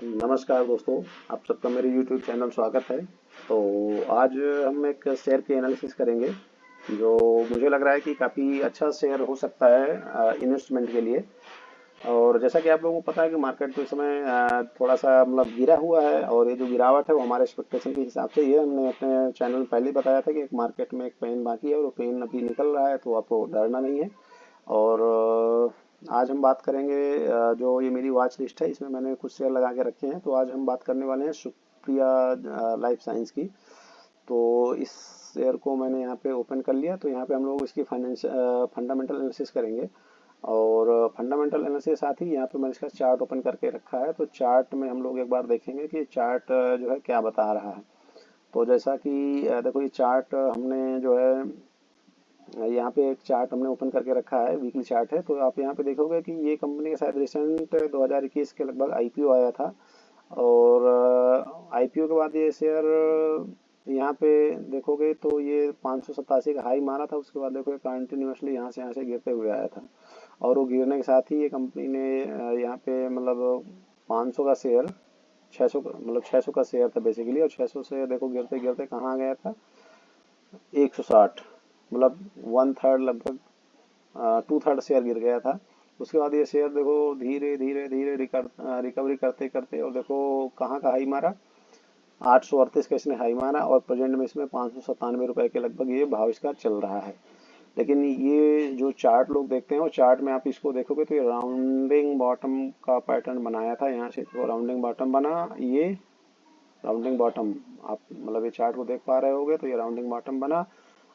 नमस्कार दोस्तों, आप सबका मेरे YouTube चैनल स्वागत है। तो आज हम एक शेयर की एनालिसिस करेंगे जो मुझे लग रहा है कि काफ़ी अच्छा शेयर हो सकता है इन्वेस्टमेंट के लिए। और जैसा कि आप लोगों को पता है कि मार्केट तो इस समय थोड़ा सा मतलब गिरा हुआ है, और ये जो गिरावट है वो हमारे एक्सपेक्टेशन के हिसाब से ही है। हमने अपने चैनल में पहले ही बताया था कि एक मार्केट में एक पेन बाकी है और वो पेन अभी निकल रहा है, तो आपको डरना नहीं है। और आज हम बात करेंगे जो ये मेरी वॉच लिस्ट है इसमें मैंने कुछ शेयर लगा के रखे हैं। तो आज हम बात करने वाले हैं सुप्रिया लाइफ साइंस की। तो इस शेयर को मैंने यहाँ पे ओपन कर लिया। तो यहाँ पे हम लोग इसकी फंडामेंटल एनालिसिस करेंगे। और फंडामेंटल एनालिसिस के साथ ही यहाँ पे मैंने इसका चार्ट ओपन करके रखा है। तो चार्ट में हम लोग एक बार देखेंगे कि चार्ट जो है क्या बता रहा है। तो जैसा कि देखो, ये चार्ट हमने जो है यहाँ पे एक चार्ट हमने ओपन करके रखा है, वीकली चार्ट है। तो आप यहाँ पे देखोगे कि ये कंपनी का शायद रिसेंट 2021 के लगभग आईपीओ आया था। और आईपीओ के बाद ये शेयर यहाँ पे देखोगे तो ये 587 का हाई मारा था। उसके बाद देखो कंटिन्यूसली यहाँ से गिरते हुए आया था। और वो गिरने के साथ ही ये कंपनी ने यहाँ पे मतलब 500 का शेयर 600 मतलब 600 का शेयर था बेसिकली। और 600 से देखो गिरते गिरते कहाँ गया था, 160, मतलब वन थर्ड लगभग 2/3 शेयर गिर गया था। उसके बाद ये शेयर देखो धीरे धीरे धीरे रिकवरी करते करते, और देखो कहाँ का हाई मारा, 838 का इसने हाई मारा। और प्रेजेंट में इसमें 597 रुपए के लगभग ये भाव इसका चल रहा है। लेकिन ये जो चार्ट लोग देखते हैं, वो चार्ट में आप इसको देखोगे तो ये राउंडिंग बॉटम का पैटर्न बनाया था। यहाँ से तो राउंडिंग बॉटम बना, ये राउंडिंग बॉटम, आप मतलब ये चार्ट को देख पा रहे होगे तो ये राउंडिंग बॉटम बना।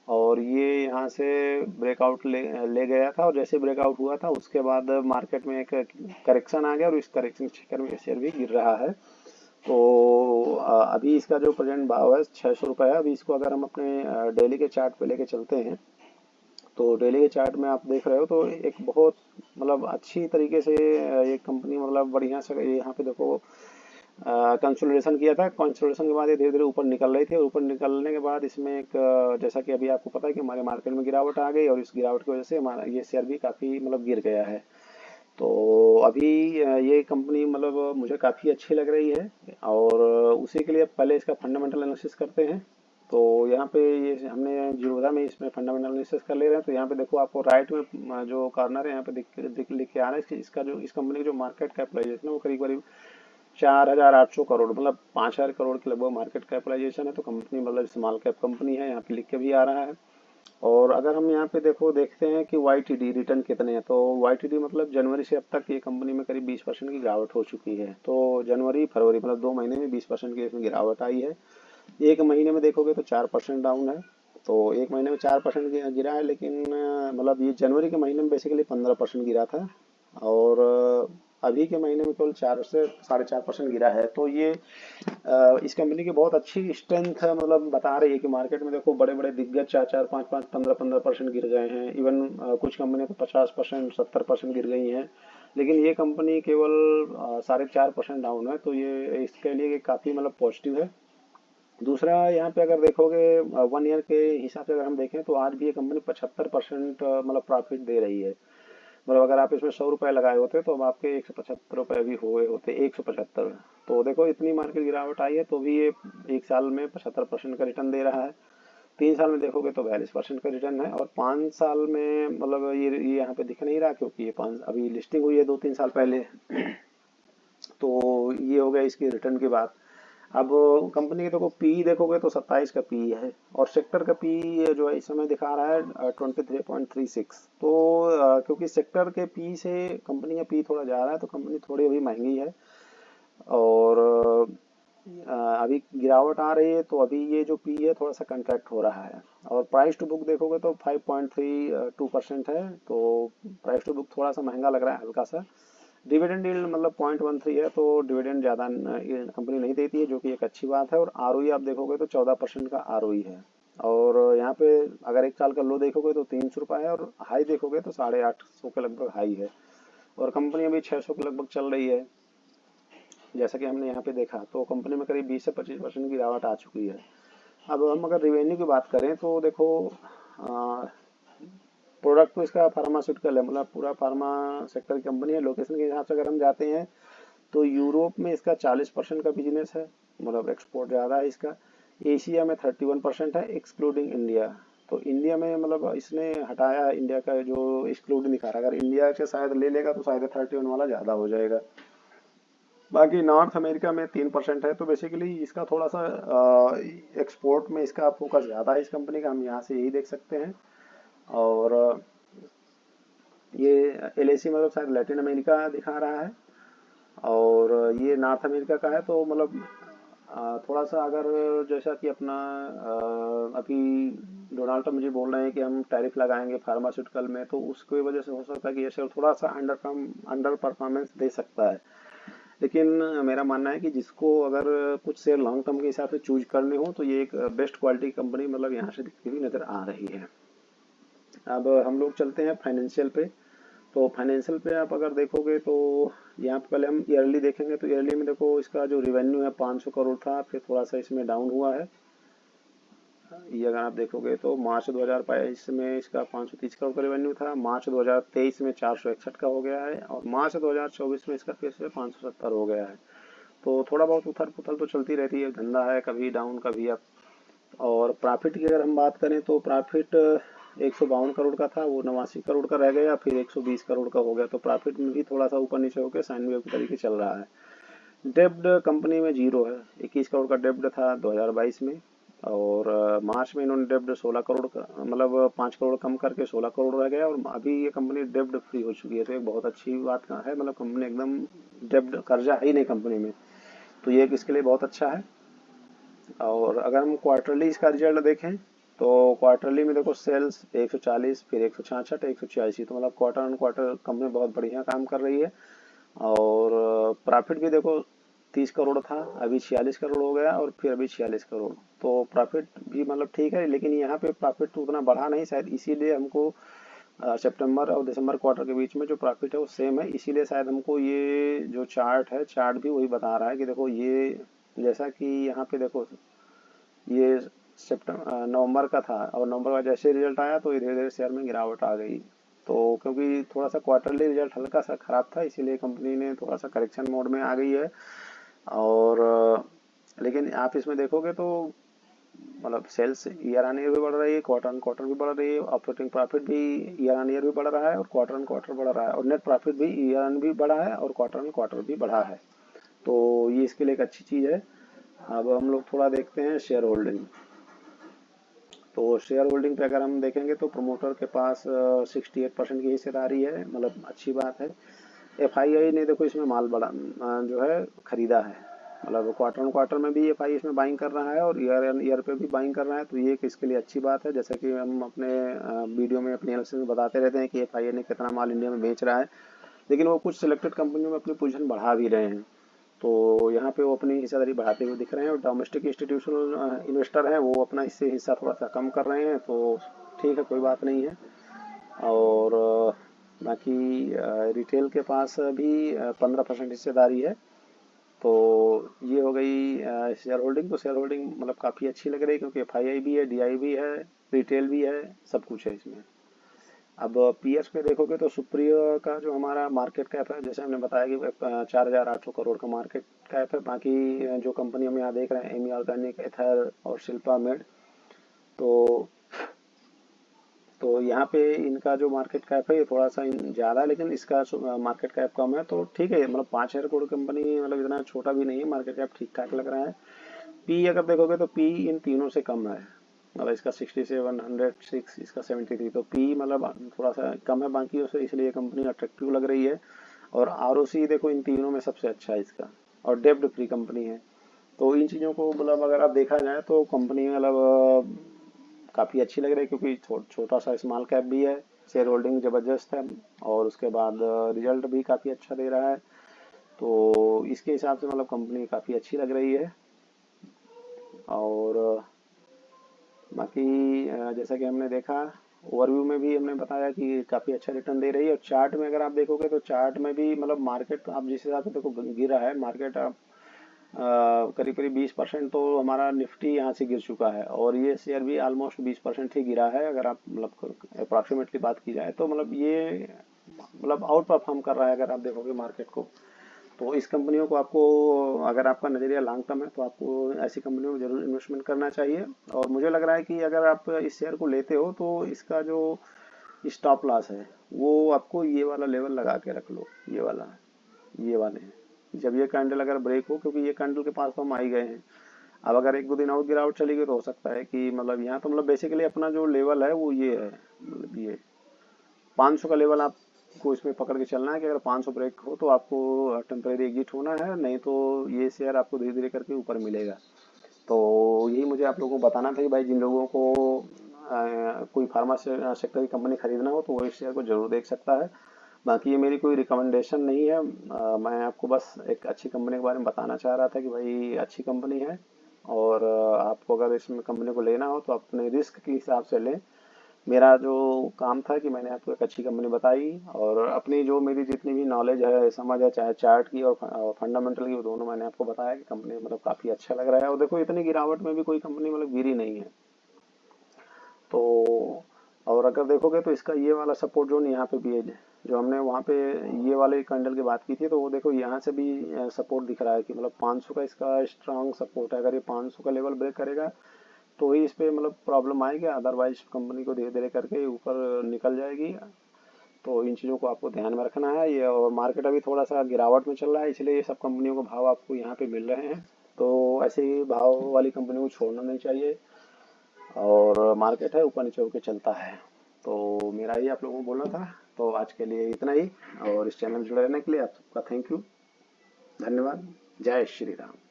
और ये यहाँ से ब्रेकआउट ले गया था। और जैसे ब्रेकआउट हुआ था उसके बाद मार्केट में एक करेक्शन आ गया, और इस करेक्शन के चक्कर में शेयर भी गिर रहा है। तो अभी इसका जो प्रेजेंट भाव है 600 रुपये है। अभी इसको अगर हम अपने डेली के चार्ट पे लेके चलते हैं, तो डेली के चार्ट में आप देख रहे हो तो एक बहुत मतलब अच्छी तरीके से ये कंपनी मतलब बढ़िया से यहाँ पे देखो कंसोलिडेशन किया था। कंसोलिडेशन के बाद ये धीरे धीरे ऊपर निकल रही थी, और ऊपर निकलने के बाद इसमें एक जैसा कि अभी आपको पता है कि हमारे मार्केट में गिरावट आ गई, और इस गिरावट की वजह से हमारा ये शेयर भी काफ़ी मतलब गिर गया है। तो अभी ये कंपनी मतलब मुझे काफ़ी अच्छी लग रही है। और उसी के लिए पहले इसका फंडामेंटल एनालिसिस करते हैं। तो यहाँ पे ये हमने जीरोधा में इसमें फंडामेंटल एनालिसिस कर ले रहे हैं। तो यहाँ पे देखो आपको राइट में जो कॉर्नर है यहाँ पे लिख के आ रहा है इसका जो इस कंपनी की जो मार्केट कैपिटलाइजेशन है वो करीब करीब 4,800 करोड़, मतलब 5,000 करोड़ के लगभग मार्केट कैपिटलाइजेशन है। तो कंपनी मतलब स्मॉल कैप कंपनी है, यहाँ पे लिख के भी आ रहा है। और अगर हम यहाँ पे देखते हैं कि वाईटीडी रिटर्न कितने हैं, तो वाईटीडी मतलब जनवरी से अब तक ये कंपनी में करीब 20% की गिरावट हो चुकी है। तो जनवरी फरवरी मतलब 2 महीने में 20% की इसमें गिरावट आई है। एक महीने में देखोगे तो 4% डाउन है। तो एक महीने में 4% गिरा है, लेकिन मतलब ये जनवरी के महीने में बेसिकली 15% गिरा था। और अभी के महीने में केवल 4 से 4.5% गिरा है। तो ये इस कंपनी की बहुत अच्छी स्ट्रेंथ है, मतलब बता रही है कि मार्केट में देखो बड़े बड़े दिग्गज 4-4, 5-5, 15-15% गिर गए हैं। इवन कुछ कंपनियां तो 50%, 70% गिर गई हैं। लेकिन ये कंपनी केवल 4.5% डाउन है। तो ये इसके लिए काफ़ी मतलब पॉजिटिव है। दूसरा यहाँ पे अगर देखोगे 1 ईयर के हिसाब से अगर हम देखें तो आज भी ये कंपनी 75% मतलब प्रॉफिट दे रही है। मतलब अगर आप इसमें 100 रुपए लगाए होते तो अब आपके 175 रुपए भी हुए होते, 175। तो देखो इतनी मार्केट गिरावट आई है तो भी ये एक साल में 75% का रिटर्न दे रहा है। 3 साल में देखोगे तो 42% का रिटर्न है। और 5 साल में मतलब ये यहाँ पे दिख नहीं रहा, क्योंकि ये 5 अभी लिस्टिंग हुई है 2-3 साल पहले। तो ये हो गया इसकी रिटर्न की बात। अब कंपनी के देखो पी देखोगे तो 27 का पी है, और सेक्टर का पी जो है इस समय दिखा रहा है 23.36। तो क्योंकि सेक्टर के पी से कंपनी का पी थोड़ा जा रहा है, तो कंपनी थोड़ी अभी महंगी है। और अभी गिरावट आ रही है, तो अभी ये जो पी है थोड़ा सा कंट्रैक्ट हो रहा है। और प्राइस टू बुक देखोगे तो 5.32% है। तो प्राइस टू बुक थोड़ा सा महंगा लग रहा है हल्का सा। डिविडेंड यील्ड मतलब 0.13 है, तो डिविडेंड ज़्यादा कंपनी नहीं देती है, जो कि एक अच्छी बात है। और आरओई आप देखोगे तो 14% का आरओई है। और यहाँ पे अगर एक साल का लो देखोगे तो 300 रुपये है, और हाई देखोगे तो 850 के लगभग हाई है। और कंपनी अभी 600 के लगभग चल रही है। जैसा कि हमने यहाँ पे देखा तो कंपनी में करीब 20 से 25% की गिरावट आ चुकी है। अब हम अगर रिवेन्यू की बात करें तो देखो प्रोडक्ट तो इसका फार्मास्यूटिकल है, मतलब पूरा फार्मा सेक्टर की कंपनी है। लोकेशन के हिसाब से अगर हम जाते हैं तो यूरोप में इसका 40% का बिजनेस है, मतलब एक्सपोर्ट ज़्यादा है इसका। एशिया में 31% है एक्सक्लूडिंग इंडिया। तो इंडिया में मतलब इसने हटाया है, इंडिया का जो एक्सक्लूडिंग दिखा रहा है, अगर इंडिया के शायद ले लेगा तो शायद 31 वाला ज़्यादा हो जाएगा। बाकी नॉर्थ अमेरिका में 3% है। तो बेसिकली इसका थोड़ा सा एक्सपोर्ट में इसका फोकस ज़्यादा है इस कंपनी का, हम यहाँ से यही देख सकते हैं। और ये एलएसी मतलब शायद लैटिन अमेरिका दिखा रहा है, और ये नॉर्थ अमेरिका का है। तो मतलब थोड़ा सा अगर जैसा कि अपना अभी डोनाल्ड ट्रम्प जी बोल रहे हैं कि हम टैरिफ लगाएंगे फार्मास्यूटिकल में, तो उसकी वजह से हो सकता है कि ये शेयर थोड़ा सा अंडर परफॉर्मेंस दे सकता है। लेकिन मेरा मानना है कि जिसको अगर कुछ शेयर लॉन्ग टर्म के हिसाब से चूज करने हो तो ये एक बेस्ट क्वालिटी कंपनी मतलब यहाँ से दिखती हुई नजर आ रही है। अब हम लोग चलते हैं फाइनेंशियल पे। तो फाइनेंशियल पे आप अगर देखोगे तो यहाँ पे पहले हम ईयरली देखेंगे। तो ईयरली में देखो इसका जो रिवेन्यू है 500 करोड़ था, फिर थोड़ा सा इसमें डाउन हुआ है। ये अगर आप देखोगे तो मार्च 2022 में इसका 530 करोड़ का रेवेन्यू था, मार्च 2023 में 461 का हो गया है, और मार्च 2024 में इसका फिर से 570 हो गया है। तो थोड़ा बहुत उथल पुथल तो चलती रहती है, धंधा है, कभी डाउन कभी अप। और प्रॉफिट की अगर हम बात करें तो प्रॉफिट 152 करोड़ का था, वो 89 करोड़ का रह गया, फिर 120 करोड़ का हो गया। तो प्रॉफिट में भी थोड़ा सा ऊपर नीचे होकर साइन वेव के तरीके चल रहा है। डेब्ट कंपनी में जीरो है, 21 करोड़ का डेब्ट था 2022 में, और मार्च में इन्होंने डेब्ट 16 करोड़ का मतलब 5 करोड़ कम करके 16 करोड़ रह गया, और अभी ये कंपनी डेब्ट फ्री हो चुकी है। तो एक बहुत अच्छी बात का है, मतलब कंपनी एकदम डेब्ट कर्जा है ही नहीं कंपनी में, तो ये इसके लिए बहुत अच्छा है। और अगर हम क्वार्टरली इसका रिजल्ट देखें तो क्वार्टरली में देखो सेल्स 140, फिर 166, 186, तो मतलब क्वार्टर ऑन क्वार्टर कंपनी बहुत बढ़िया काम कर रही है। और प्रॉफिट भी देखो 30 करोड़ था, अभी 46 करोड़ हो गया, और फिर अभी 46 करोड़। तो प्रॉफिट भी मतलब ठीक है, लेकिन यहाँ पे प्रॉफिट तो उतना बढ़ा नहीं, शायद इसीलिए हमको सितंबर और दिसंबर क्वार्टर के बीच में जो प्रॉफिट है वो सेम है, इसीलिए शायद हमको ये जो चार्ट है, चार्ट भी वही बता रहा है कि देखो ये जैसा कि यहाँ पे देखो ये सितंबर नवंबर का था, और नवंबर का जैसे रिजल्ट आया तो धीरे धीरे शेयर में गिरावट आ गई। तो क्योंकि थोड़ा सा क्वार्टरली रिजल्ट हल्का सा खराब था, इसीलिए कंपनी ने थोड़ा सा करेक्शन मोड में आ गई है। और लेकिन आप इसमें देखोगे तो मतलब सेल्स ईयर ऑन ईयर भी बढ़ रही है, क्वार्टर ऑन क्वार्टर भी बढ़ रही है, ऑपरेटिंग प्रॉफिट भी ईयर ऑन ईयर भी बढ़ रहा है, और क्वार्टर ऑन क्वार्टर बढ़ रहा है, और नेट प्रॉफिट भी ईयर ऑन भी बढ़ा है, और क्वार्टर ऑन क्वार्टर भी बढ़ा है। तो ये इसके लिए एक अच्छी चीज़ है। अब हम लोग थोड़ा देखते हैं शेयर होल्डिंग। तो शेयर होल्डिंग पे अगर हम देखेंगे तो प्रमोटर के पास 68% की हिस्सेदारी है, मतलब अच्छी बात है। एफआईआई ने देखो इसमें माल बड़ा जो है खरीदा है, मतलब क्वार्टर ऑन क्वार्टर में भी एफआई इसमें बाइंग कर रहा है, और ईयर ऑन ईयर पे भी बाइंग कर रहा है। तो ये एक इसके लिए अच्छी बात है, जैसे कि हम अपने वीडियो में अपने एनालिसिस में बताते रहते हैं कि एफआईआई ने कितना माल इंडिया में बेच रहा है, लेकिन वो कुछ सिलेक्टेड कंपनियों में अपनी पोजीशन बढ़ा भी रहे हैं। तो यहाँ पे वो अपनी हिस्सेदारी बढ़ाते हुए दिख रहे हैं, और डोमेस्टिक इंस्टीट्यूशनल इन्वेस्टर हैं वो अपना इससे हिस्सा थोड़ा सा कम कर रहे हैं, तो ठीक है, कोई बात नहीं है। और बाकी रिटेल के पास भी 15% हिस्सेदारी है। तो ये हो गई शेयर होल्डिंग। तो शेयर होल्डिंग मतलब काफ़ी अच्छी लग रही है, क्योंकि एफआईआई भी है, डीआई भी है, रिटेल भी है, सब कुछ है इसमें। अब पीएस पे देखोगे तो सुप्रिया का जो हमारा मार्केट कैप है, जैसे हमने बताया कि 4,800 करोड़ का मार्केट कैप है। बाकी जो कंपनी हम यहाँ देख रहे हैं, एमी ऑर्गेनिक, एथर और शिल्पा मेड, तो यहाँ पे इनका जो मार्केट कैप है ये थोड़ा सा ज़्यादा है, लेकिन इसका मार्केट कैप कम है। तो ठीक है, मतलब 5,000 करोड़ कंपनी मतलब इतना छोटा भी नहीं है, मार्केट कैप ठीक ठाक लग रहा है। पी अगर देखोगे तो पी इन तीनों से कम है, मतलब इसका 67, 106, इसका 73, तो पी मतलब थोड़ा सा कम है बाकियों से, इसलिए कंपनी अट्रैक्टिव लग रही है। और आरओसी देखो इन तीनों में सबसे अच्छा है इसका, और डेब्ट फ्री कंपनी है। तो इन चीज़ों को मतलब अगर आप देखा जाए तो कंपनी मतलब काफ़ी अच्छी लग रही है, क्योंकि छोटा सा स्मॉल कैप भी है, शेयर होल्डिंग ज़बरदस्त है, और उसके बाद रिजल्ट भी काफ़ी अच्छा दे रहा है। तो इसके हिसाब से मतलब कंपनी काफ़ी अच्छी लग रही है। और बाकी जैसा कि हमने देखा ओवरव्यू में भी हमने बताया कि काफ़ी अच्छा रिटर्न दे रही है। और चार्ट में अगर आप देखोगे तो चार्ट में भी मतलब मार्केट आप जिस हिसाब से देखो गिरा है मार्केट, आप करीब करीब 20% तो हमारा निफ्टी यहाँ से गिर चुका है, और ये शेयर भी ऑलमोस्ट 20% ही गिरा है, अगर आप मतलब अप्रॉक्सीमेटली बात की जाए तो। मतलब ये मतलब आउट परफॉर्म कर रहा है अगर आप देखोगे मार्केट को। तो इस कंपनियों को आपको, अगर आपका नज़रिया लॉन्ग टर्म है तो आपको ऐसी कंपनियों में जरूर इन्वेस्टमेंट करना चाहिए। और मुझे लग रहा है कि अगर आप इस शेयर को लेते हो तो इसका जो स्टॉप लॉस है वो आपको ये वाला लेवल लगा के रख लो, ये वाला, ये वाले हैं। जब ये कैंडल अगर ब्रेक हो, क्योंकि ये कैंडल के पास तो हम आ ही गए हैं, अब अगर एक दो दिन और गिरावट चली गई तो हो सकता है कि मतलब यहाँ तो मतलब बेसिकली अपना जो लेवल है वो ये है, मतलब ये 500 का लेवल आपको इसमें पकड़ के चलना है कि अगर 500 ब्रेक हो तो आपको टेम्परेरी एग्जिट होना है, नहीं तो ये शेयर आपको धीरे धीरे करके ऊपर मिलेगा। तो यही मुझे आप लोगों को बताना था कि भाई जिन लोगों को कोई फार्मा सेक्टर की कंपनी खरीदना हो तो वो इस शेयर को जरूर देख सकता है। बाकी ये मेरी कोई रिकमेंडेशन नहीं है, मैं आपको बस एक अच्छी कंपनी के बारे में बताना चाह रहा था कि भाई अच्छी कंपनी है। और आपको अगर इसमें कंपनी को लेना हो तो अपने रिस्क के हिसाब से लें। मेरा जो काम था कि मैंने आपको एक अच्छी कंपनी बताई, और अपनी जो मेरी जितनी भी नॉलेज है, समझ है, चाहे चार्ट की और फंडामेंटल की, वो दोनों मैंने आपको बताया कि कंपनी मतलब काफ़ी अच्छा लग रहा है। और देखो इतनी गिरावट में भी कोई कंपनी मतलब गिरी नहीं है। तो और अगर देखोगे तो इसका ये वाला सपोर्ट जोन यहाँ पे भी है, जो हमने वहाँ पे ये वाले कैंडल की बात की थी, तो वो देखो यहाँ से भी सपोर्ट दिख रहा है कि मतलब 500 का इसका स्ट्रांग सपोर्ट है। अगर ये 500 का लेवल ब्रेक करेगा तो ही इस पे मतलब प्रॉब्लम आएगी, अदरवाइज कंपनी को धीरे धीरे करके ऊपर निकल जाएगी। तो इन चीज़ों को आपको ध्यान में रखना है। ये और मार्केट अभी थोड़ा सा गिरावट में चल रहा है, इसलिए ये सब कंपनियों के भाव आपको यहाँ पे मिल रहे हैं। तो ऐसे ही भाव वाली कंपनियों को छोड़ना नहीं चाहिए, और मार्केट है ऊपर नीचे होकर चलता है। तो मेरा ही आप लोगों को बोलना था। तो आज के लिए इतना ही, और इस चैनल में जुड़े रहने के लिए आप सबका थैंक यू, धन्यवाद। जय श्री राम।